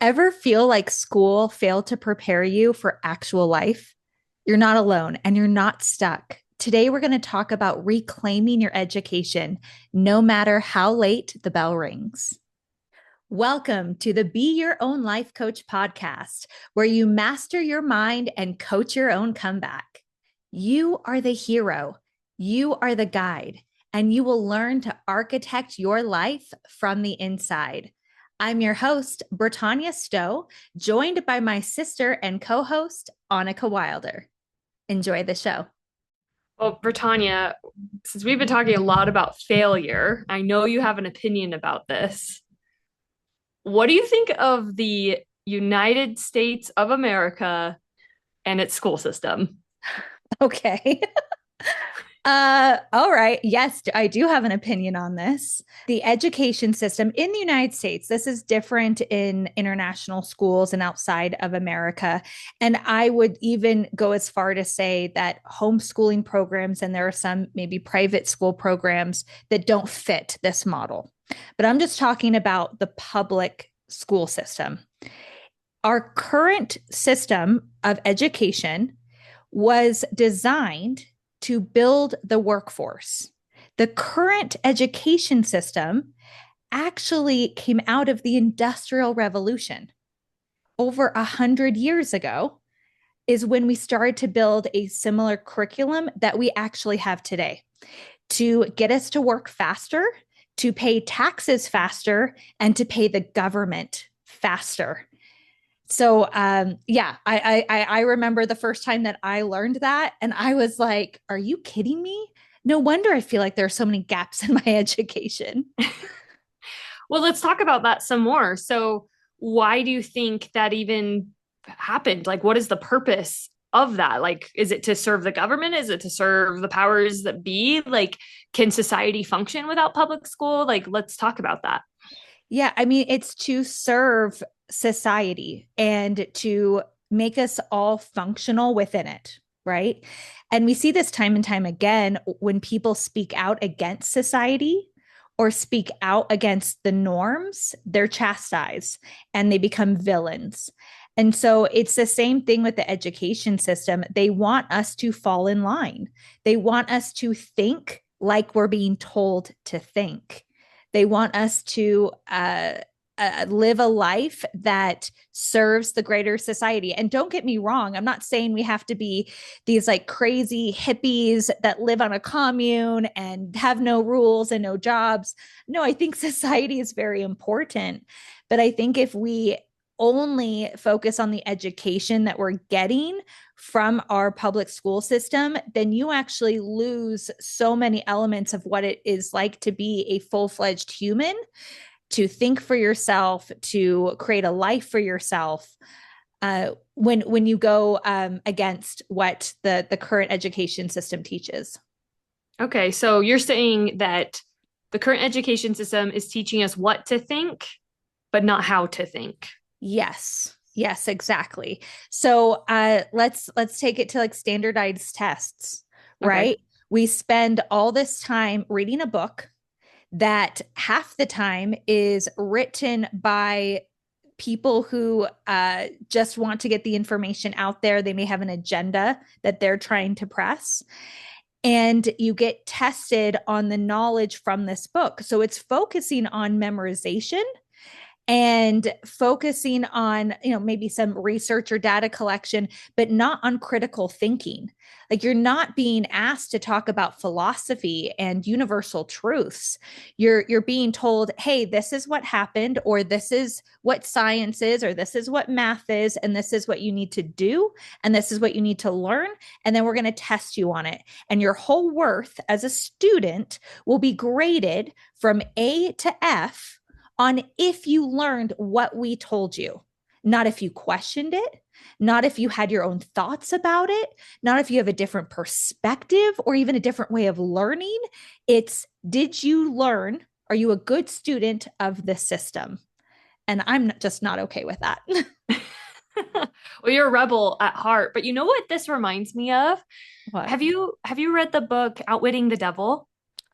Ever feel like school failed to prepare you for actual life? You're not alone and you're not stuck. Today, we're going to talk about reclaiming your education, no matter how late the bell rings. Welcome to the Be Your Own Life Coach podcast, where you master your mind and coach your own comeback. You are the hero, you are the guide, and you will learn to architect your life from the inside. I'm your host, Bretagne Stowe, joined by my sister and co host, Annika Wilder. Enjoy the show. Well, Britannia, since we've been talking a lot about failure, I know you have an opinion about this. What do you think of the United States of America and its school system? Okay. All right. Yes, I do have an opinion on this. The education system in the United States, this is different in international schools and outside of America. And I would even go as far to say that homeschooling programs, and there are some maybe private school programs that don't fit this model. But I'm just talking about the public school system. Our current system of education was designed to build the workforce. The current education system actually came out of the Industrial Revolution. Over 100 years ago is when we started to build a similar curriculum that we actually have today to get us to work faster, to pay taxes faster, and to pay the government faster. So yeah, I remember the first time that I learned that, and I was like, "Are you kidding me?" No wonder I feel like there are so many gaps in my education. Well, let's talk about that some more. So, why do you think that even happened? Like, what is the purpose of that? Like, is it to serve the government? Is it to serve the powers that be? Like, can society function without public school? Like, let's talk about that. Yeah, I mean, it's to serve society and to make us all functional within it, right? And we see this time and time again when people speak out against society or speak out against the norms, they're chastised and they become villains. And so it's the same thing with the education system. They want us to fall in line. They want us to think like we're being told to think. They want us to live a life that serves the greater society. And don't get me wrong, I'm not saying we have to be these like crazy hippies that live on a commune and have no rules and no jobs. No, I think society is very important. But I think if we only focus on the education that we're getting from our public school system, then you actually lose so many elements of what it is like to be a full fledged human, to think for yourself, to create a life for yourself. When you go against what the current education system teaches. Okay, so you're saying that the current education system is teaching us what to think, but not how to think. Yes. Yes, exactly. So let's take it to like standardized tests, Okay. right? We spend all this time reading a book that half the time is written by people who just want to get the information out there. They may have an agenda that they're trying to press. And you get tested on the knowledge from this book. So it's focusing on memorization and focusing on, maybe some research or data collection, but not on critical thinking. Like, you're not being asked to talk about philosophy and universal truths. You're being told, hey, this is what happened, or this is what science is, or this is what math is, and this is what you need to do, and this is what you need to learn, and then we're going to test you on it. And your whole worth as a student will be graded from A to F on if you learned what we told you, not if you questioned it, not if you had your own thoughts about it, not if you have a different perspective or even a different way of learning. It's, did you learn? Are you a good student of the system? And I'm just not okay with that. Well, you're a rebel at heart, but you know what this reminds me of? What? Have you read the book Outwitting the Devil?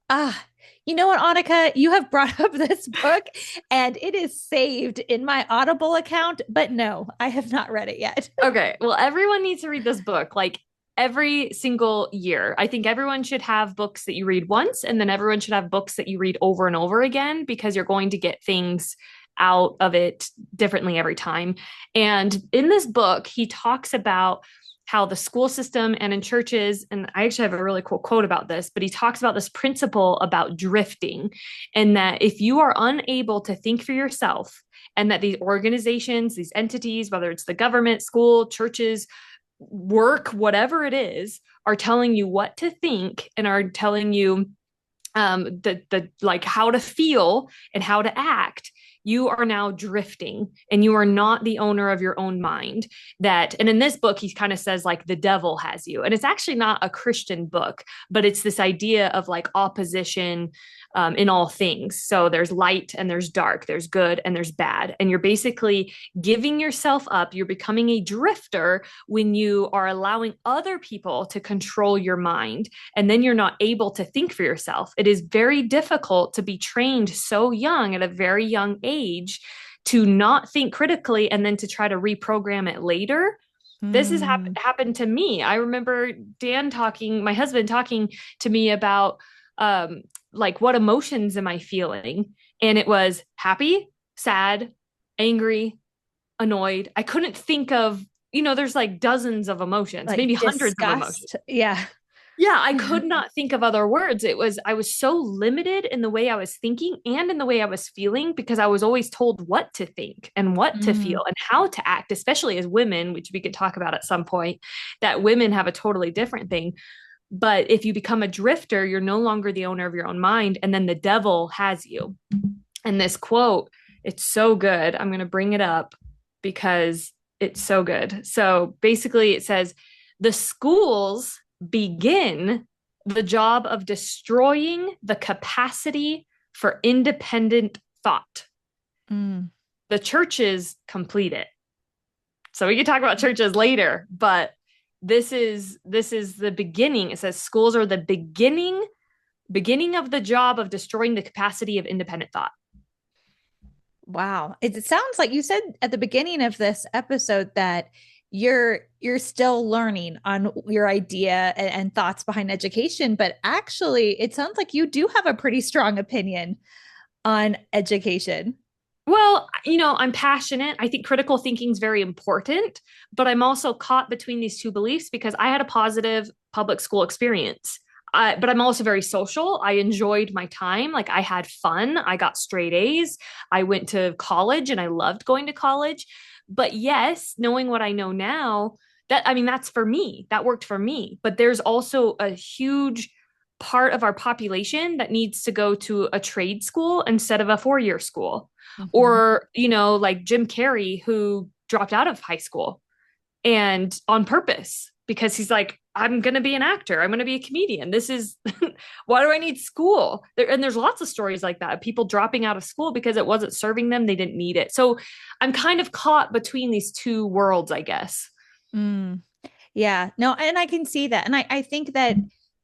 Ah, You know what, Annika? You have brought up this book and it is saved in my Audible account, but no, I have not read it yet. Okay. Well, everyone needs to read this book like every single year. I think everyone should have books that you read once, and then everyone should have books that you read over and over again because you're going to get things out of it differently every time. And in this book, he talks about how the school system and in churches, and I actually have a really cool quote about this, but he talks about this principle about drifting, and that if you are unable to think for yourself, and that these organizations, these entities, whether it's the government, school, churches, work, whatever it is, are telling you what to think and are telling you the like how to feel and how to act, you are now drifting and you are not the owner of your own mind. That, and in this book, he kind of says like the devil has you. And it's actually not a Christian book, but it's this idea of like opposition in all things. So there's light and there's dark, there's good and there's bad. And you're basically giving yourself up. You're becoming a drifter when you are allowing other people to control your mind. And then you're not able to think for yourself. It is very difficult to be trained so young at a very young age to not think critically and then to try to reprogram it later. This has happened to me. I remember my husband talking to me about like what emotions am I feeling? And it was happy, sad, angry, annoyed. I couldn't think of, there's like dozens of emotions, like maybe disgust. hundreds of emotions. Yeah. Yeah, I could not think of other words. I was so limited in the way I was thinking and in the way I was feeling because I was always told what to think and what to feel and how to act, especially as women, which we could talk about at some point, that women have a totally different thing. But if you become a drifter, you're no longer the owner of your own mind, and then the devil has you. And this quote, it's so good. I'm going to bring it up because it's so good. So basically it says, the schools begin the job of destroying the capacity for independent thought. The churches complete it. So we can talk about churches later, but this is the beginning. It says schools are the beginning of the job of destroying the capacity of independent thought. Wow. It sounds like you said at the beginning of this episode that you're still learning on your idea and thoughts behind education, but actually it sounds like you do have a pretty strong opinion on education. Well, I'm passionate. I think critical thinking is very important, but I'm also caught between these two beliefs because I had a positive public school experience. But I'm also very social. I enjoyed my time. Like I had fun. I got straight A's. I went to college and I loved going to college. But yes, knowing what I know now, that's for me. That worked for me. But there's also a huge part of our population that needs to go to a trade school instead of a 4-year school. Or, like Jim Carrey, who dropped out of high school and on purpose because he's like, I'm going to be an actor. I'm going to be a comedian. This is why do I need school? And there's lots of stories like that. People dropping out of school because it wasn't serving them. They didn't need it. So I'm kind of caught between these two worlds, I guess. Yeah, no, and I can see that. And I think that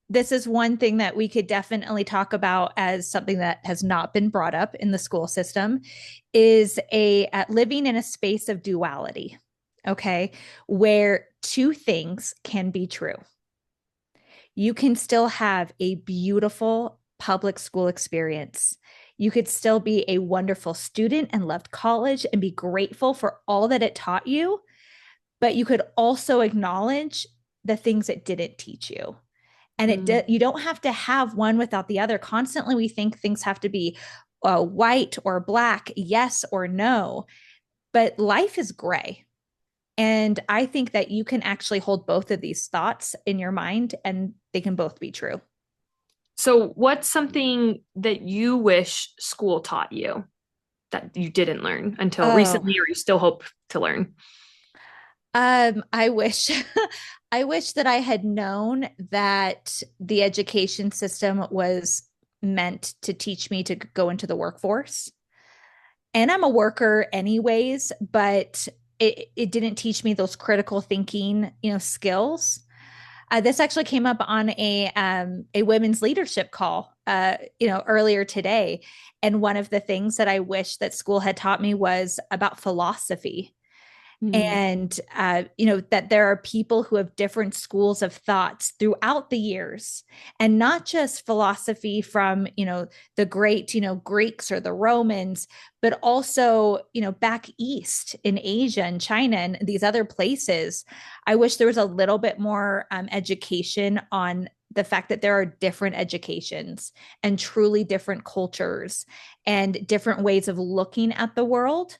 this is one thing that we could definitely talk about as something that has not been brought up in the school system is living in a space of duality. Okay. Where two things can be true. You can still have a beautiful public school experience. You could still be a wonderful student and loved college and be grateful for all that it taught you. But you could also acknowledge the things it didn't teach you. And you don't have to have one without the other. Constantly, we think things have to be white or black, yes or no. But life is gray. And I think that you can actually hold both of these thoughts in your mind and they can both be true. So what's something that you wish school taught you that you didn't learn until recently, or you still hope to learn? I wish I wish that I had known that the education system was meant to teach me to go into the workforce. And I'm a worker anyways, but it didn't teach me those critical thinking, skills. This actually came up on a women's leadership call earlier today. And one of the things that I wish that school had taught me was about philosophy. Mm. And that there are people who have different schools of thoughts throughout the years, and not just philosophy from the great Greeks or the Romans, but also back east in Asia and China and these other places. I wish there was a little bit more education on the fact that there are different educations and truly different cultures and different ways of looking at the world.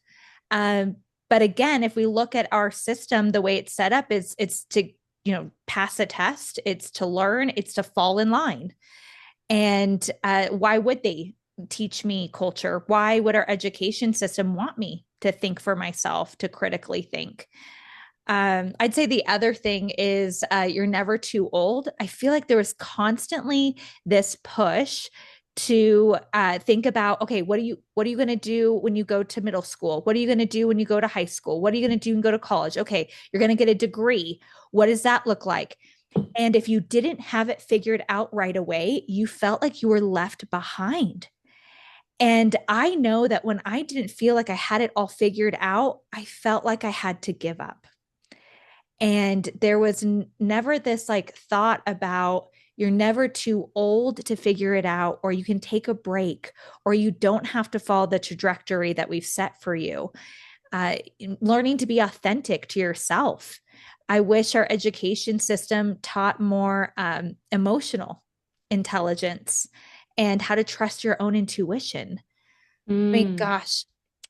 um, but again, if we look at our system, the way it's set up is it's to, pass a test, it's to learn, it's to fall in line. And why would they teach me culture? Why would our education system want me to think for myself, to critically think? I'd say the other thing is you're never too old. I feel like there was constantly this push to think about, okay, what are you going to do when you go to middle school? What are you going to do when you go to high school? What are you going to do and go to college? Okay, you're going to get a degree. What does that look like? And if you didn't have it figured out right away, you felt like you were left behind. And I know that when I didn't feel like I had it all figured out, I felt like I had to give up. And there was never this like thought about you're never too old to figure it out, or you can take a break, or you don't have to follow the trajectory that we've set for you. Learning to be authentic to yourself. I wish our education system taught more emotional intelligence and how to trust your own intuition. I mean, Mm. gosh,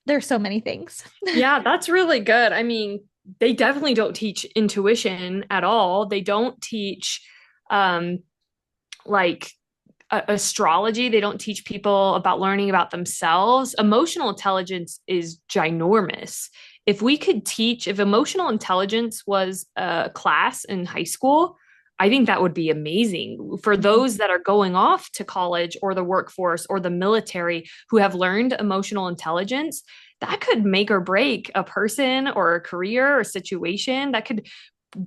there's so many things. Yeah, that's really good. I mean, they definitely don't teach intuition at all. They don't teach um like astrology. They don't teach people about learning about themselves. Emotional intelligence is ginormous. If emotional intelligence was a class in high school, I think that would be amazing for those that are going off to college or the workforce or the military who have learned emotional intelligence. That could make or break a person or a career or situation. That could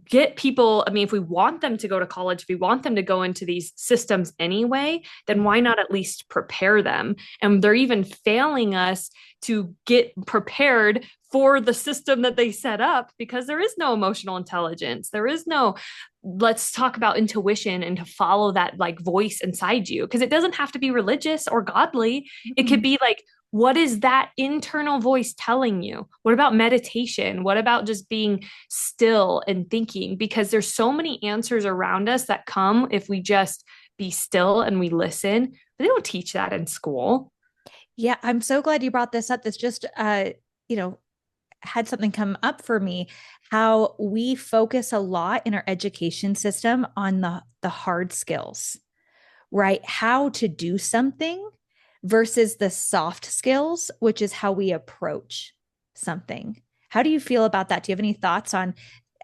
get people. I mean, if we want them to go to college, if we want them to go into these systems anyway, then why not at least prepare them? And they're even failing us to get prepared for the system that they set up because there is no emotional intelligence. There is no, let's talk about intuition and to follow that like voice inside you, because it doesn't have to be religious or godly. It could be like, what is that internal voice telling you? What about meditation? What about just being still and thinking? Because there's so many answers around us that come if we just be still and we listen. But they don't teach that in school. Yeah, I'm so glad you brought this up. This just you know, had something come up for me, how we focus a lot in our education system on the hard skills, right? How to do something versus the soft skills, which is how we approach something. How do you feel about that? Do you have any thoughts on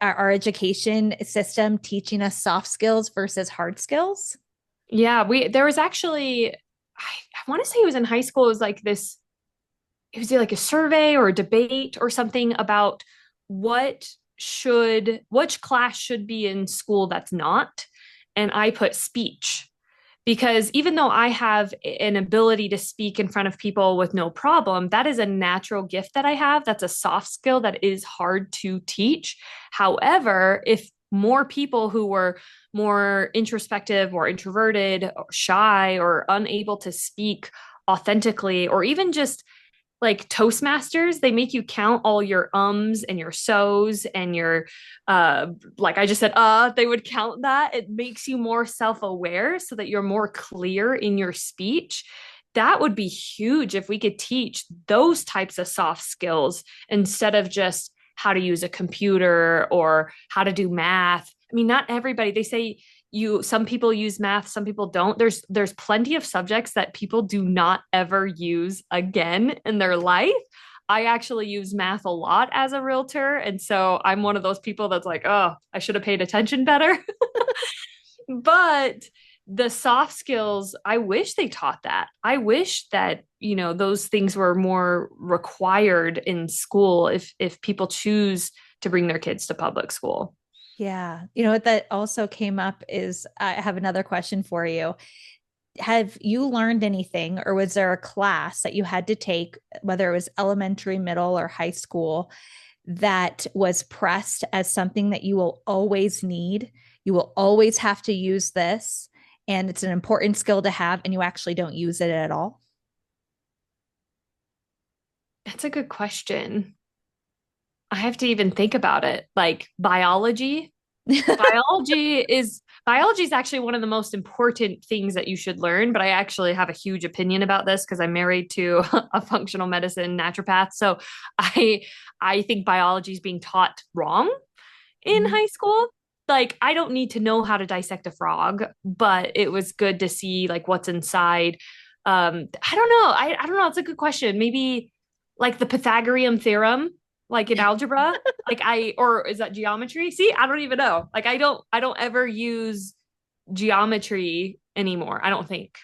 our education system teaching us soft skills versus hard skills? Yeah, there was actually, I want to say it was in high school. It was like this, it was like a survey or a debate or something about which class should be in school that's not. And I put speech because even though I have an ability to speak in front of people with no problem, that is a natural gift that I have. That's a soft skill that is hard to teach. However, if more people who were more introspective or introverted or shy or unable to speak authentically, or even just like Toastmasters, they make you count all your ums and your so's and your like I just said, they would count that. It makes you more self-aware so that you're more clear in your speech. That would be huge if we could teach those types of soft skills instead of just how to use a computer or how to do math. I mean, not everybody, they say some people use math, some people don't. There's plenty of subjects that people do not ever use again in their life. I actually use math a lot as a realtor, and so I'm one of those people that's like, oh, I should have paid attention better. But the soft skills, I wish they taught that. I wish that, those things were more required in school if people choose to bring their kids to public school. Yeah. You know what that also came up is I have another question for you. have you learned anything, or was there a class that you had to take, whether it was elementary, middle, or high school, that was pressed as something that you will always need? You will always have to use this, and it's an important skill to have, and you actually don't use it at all? That's a good question. I have to even think about it. Like biology. Biology is actually one of the most important things that you should learn, but I actually have a huge opinion about this because I'm married to a functional medicine naturopath. So I I think biology is being taught wrong in Mhm. high school. Like I don't need to know how to dissect a frog, but it was good to see like what's inside. I don't know. I don't know. It's a good question. Maybe like the Pythagorean theorem, like in algebra, or is that geometry? See, I don't even know. Like I don't ever use geometry anymore. I don't think.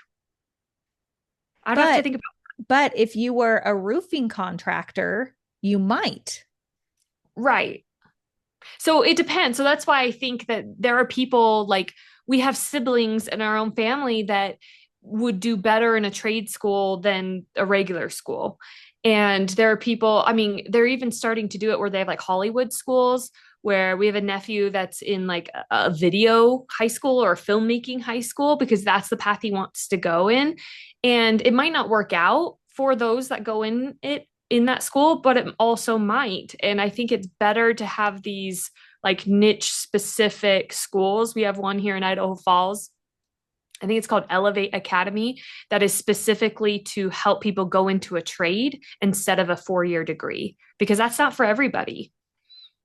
I'd have to But think about. but if you were a roofing contractor, you might. Right. So it depends. So that's why I think that there are people like we have siblings in our own family that would do better in a trade school than a regular school. And there are people, I mean, they're even starting to do it where they have like Hollywood schools where we have a nephew that's in like a video high school or a filmmaking high school because that's the path he wants to go in. And it might not work out for those that go in it in that school, but it also might. And I think it's better to have these like niche specific schools. We have one here in Idaho Falls. I think it's called Elevate Academy, that is specifically to help people go into a trade instead of a 4 year degree, because that's not for everybody.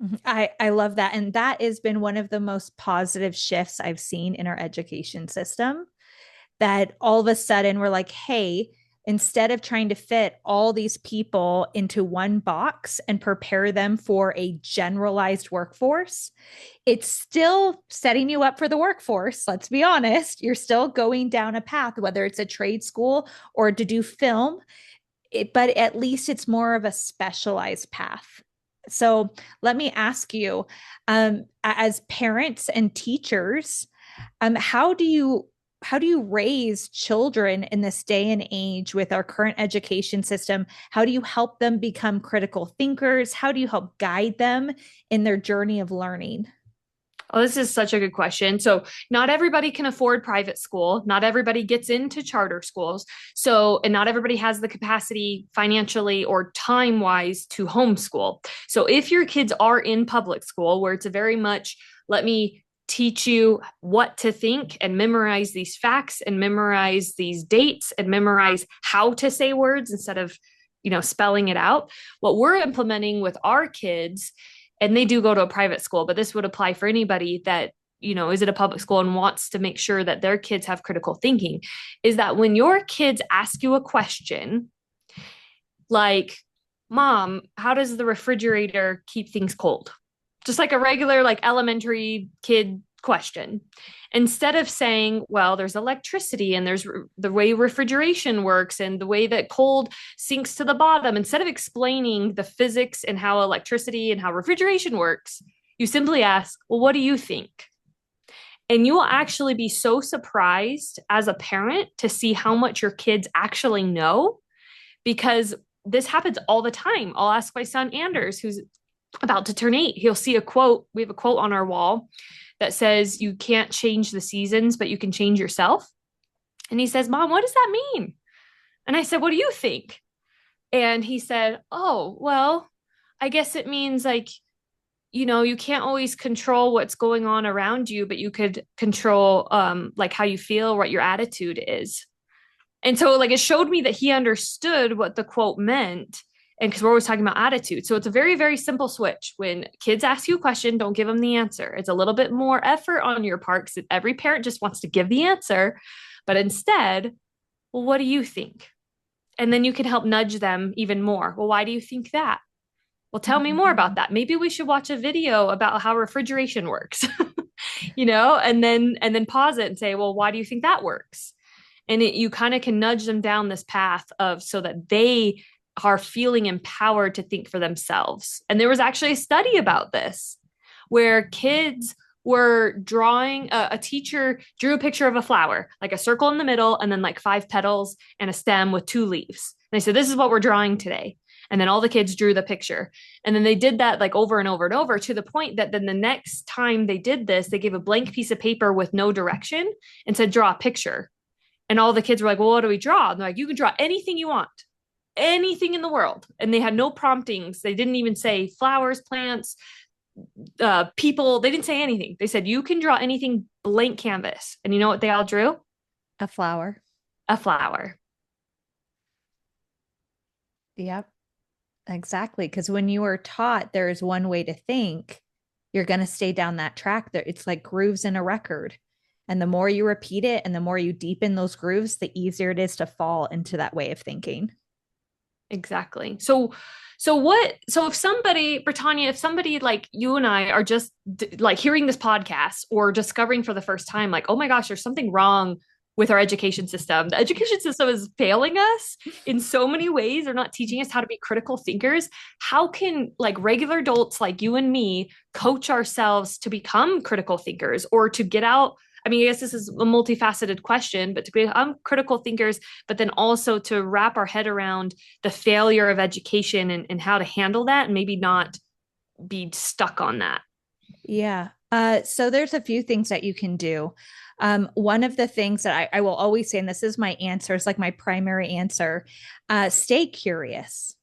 Mhm. I love that. And that has been one of the most positive shifts I've seen in our education system. That all of a sudden we're like, hey, instead of trying to fit all these people into one box and prepare them for a generalized workforce, it's still setting you up for the workforce. Let's be honest. You're still going down a path, whether it's a trade school or to do film, but at least it's more of a specialized path. So let me ask you, as parents and teachers, how do you raise children in this day and age with our current education system? How do you help them become critical thinkers? How do you help guide them in their journey of learning? Oh, this is such a good question. So, not everybody can afford private school. Not everybody gets into charter schools. So, and not everybody has the capacity financially or time wise to homeschool. So, if your kids are in public school, where it's a very much, let me teach you what to think and memorize these facts and memorize these dates and memorize how to say words instead of, spelling it out. What we're implementing with our kids, and they do go to a private school, but this would apply for anybody that, is at a public school and wants to make sure that their kids have critical thinking, is that when your kids ask you a question like, Mom, how does the refrigerator keep things cold? Just like a regular, like elementary kid question. Instead of saying, well, there's electricity and there's the way refrigeration works and the way that cold sinks to the bottom, instead of explaining the physics and how electricity and how refrigeration works, you simply ask, well, what do you think? And you will actually be so surprised as a parent to see how much your kids actually know, because this happens all the time. I'll ask my son Anders, who's about to turn 8. He'll see a quote. We have a quote on our wall that says, you can't change the seasons, but you can change yourself. And he says, Mom, what does that mean? And I said, what do you think? And he said, oh, well, I guess it means like, you can't always control what's going on around you, but you could control like how you feel, what your attitude is. And so like it showed me that he understood what the quote meant. And because we're always talking about attitude. So it's a very, very simple switch. When kids ask you a question, don't give them the answer. It's a little bit more effort on your part because every parent just wants to give the answer. But instead, well, what do you think? And then you can help nudge them even more. Well, why do you think that? Well, tell me more about Mhm. that. Maybe we should watch a video about how refrigeration works, and then pause it and say, well, why do you think that works? And you kind of can nudge them down this path of so that they are feeling empowered to think for themselves. And there was actually a study about this where kids were drawing, a teacher drew a picture of a flower, like a circle in the middle, and then like 5 petals and a stem with 2 leaves. And they said, this is what we're drawing today. And then all the kids drew the picture. And then they did that like over and over and over, to the point that then the next time they did this, they gave a blank piece of paper with no direction and said, draw a picture. And all the kids were like, well, what do we draw? And they're like, you can draw anything you want, anything in the world. And they had no promptings. They didn't even say flowers, plants, people. They didn't say anything. They said, you can draw anything, blank canvas. And you know what they all drew? A flower. A flower. Yep. Exactly. Because when you are taught there is one way to think, you're going to stay down that track. There, it's like grooves in a record. And the more you repeat it and the more you deepen those grooves, the easier it is to fall into that way of thinking. Exactly. So if somebody, Britannia, if somebody like you and I are just like hearing this podcast or discovering for the first time, like, oh my gosh, there's something wrong with our education system. The education system is failing us in so many ways. They're not teaching us how to be critical thinkers. How can like regular adults like you and me coach ourselves to become critical thinkers, or to get out? I mean, I guess this is a multifaceted question, but to become critical thinkers, but then also to wrap our head around the failure of education, and how to handle that and maybe not be stuck on that. Yeah. So there's a few things that you can do. One of the things that I will always say, and this is my answer, it's like my primary answer, stay curious.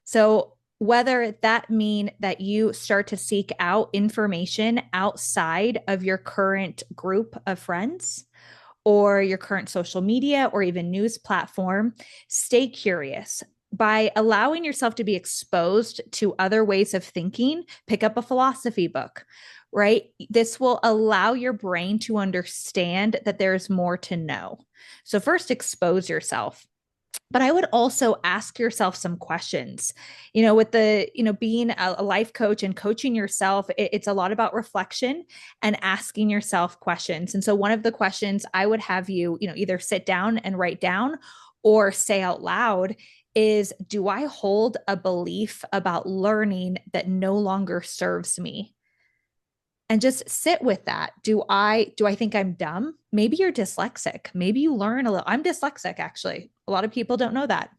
So whether that mean that you start to seek out information outside of your current group of friends or your current social media or even news platform, stay curious. By allowing yourself to be exposed to other ways of thinking, pick up a philosophy book, right? This will allow your brain to understand that there's more to know. So, first, expose yourself. But I would also ask yourself some questions. With being a life coach and coaching yourself, it's a lot about reflection and asking yourself questions. And so one of the questions I would have you, either sit down and write down or say out loud is, do I hold a belief about learning that no longer serves me? And just sit with that. Do I think I'm dumb? Maybe you're dyslexic. Maybe you learn a little. I'm dyslexic, actually. A lot of people don't know that.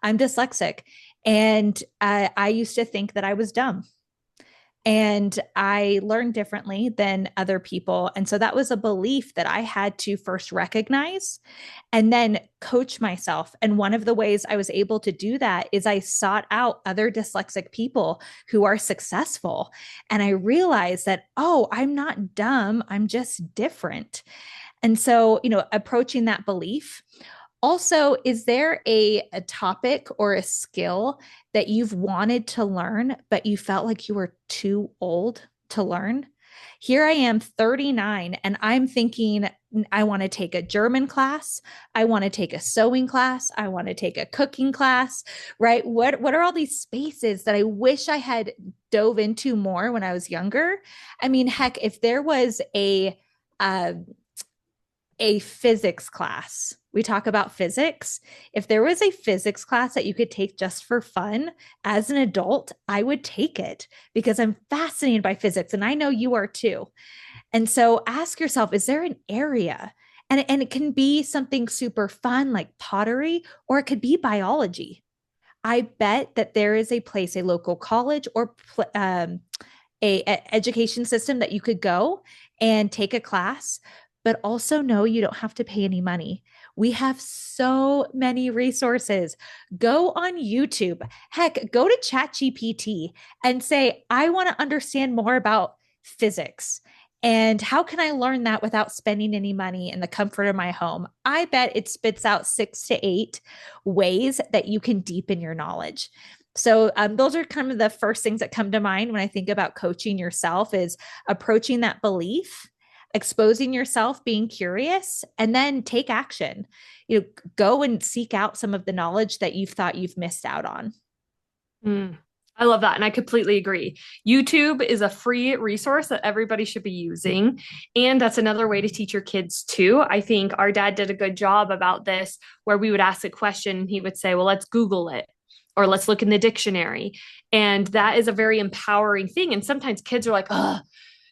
I'm dyslexic. And I used to think that I was dumb. And I learned differently than other people. And so that was a belief that I had to first recognize and then coach myself. And one of the ways I was able to do that is I sought out other dyslexic people who are successful. And I realized that, oh, I'm not dumb, I'm just different. And so, approaching that belief. Also, is there a topic or a skill that you've wanted to learn, but you felt like you were too old to learn? Here I am, 39, and I'm thinking, I want to take a German class. I want to take a sewing class. I want to take a cooking class, right? What are all these spaces that I wish I had dove into more when I was younger? I mean, heck, if there was a physics class. We talk about physics. If there was a physics class that you could take just for fun as an adult, I would take it because I'm fascinated by physics and I know you are too. And so ask yourself, is there an area? And it can be something super fun like pottery, or it could be biology. I bet that there is a place, a local college or a education system that you could go and take a class, but also know you don't have to pay any money. We have so many resources. Go on YouTube. Heck, go to ChatGPT and say, I want to understand more about physics. And how can I learn that without spending any money in the comfort of my home? I bet it spits out 6 to 8 ways that you can deepen your knowledge. So those are kind of the first things that come to mind when I think about coaching yourself, is approaching that belief, exposing yourself, being curious, and then take action. Go and seek out some of the knowledge that you've thought you've missed out on. I love that. And I completely agree. YouTube is a free resource that everybody should be using. And that's another way to teach your kids too. I think our dad did a good job about this, where we would ask a question and he would say, well, let's Google it, or let's look in the dictionary. And that is a very empowering thing. And sometimes kids are like, oh,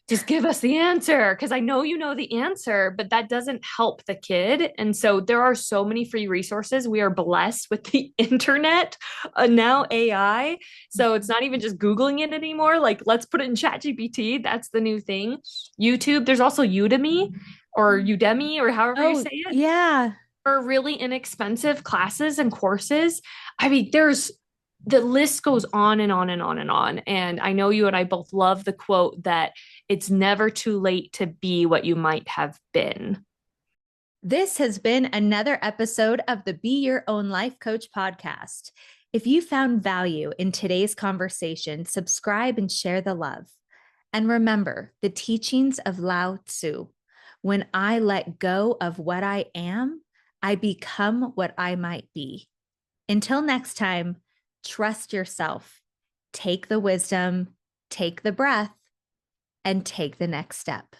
just give us the answer because I know you know the answer, but that doesn't help the kid. And so there are so many free resources. We are blessed with the internet, now AI. So it's not even just Googling it anymore. Like, let's put it in ChatGPT. That's the new thing. YouTube, there's also Udemy or Udemy or however you Oh, say it yeah. for really inexpensive classes and courses. I mean, there's the list goes on and on and on and on. And I know you and I both love the quote that it's never too late to be what you might have been. This has been another episode of the Be Your Own Life Coach podcast. If you found value in today's conversation, subscribe and share the love. And remember the teachings of Lao Tzu. When I let go of what I am, I become what I might be. Until next time, trust yourself, take the wisdom, take the breath, and take the next step.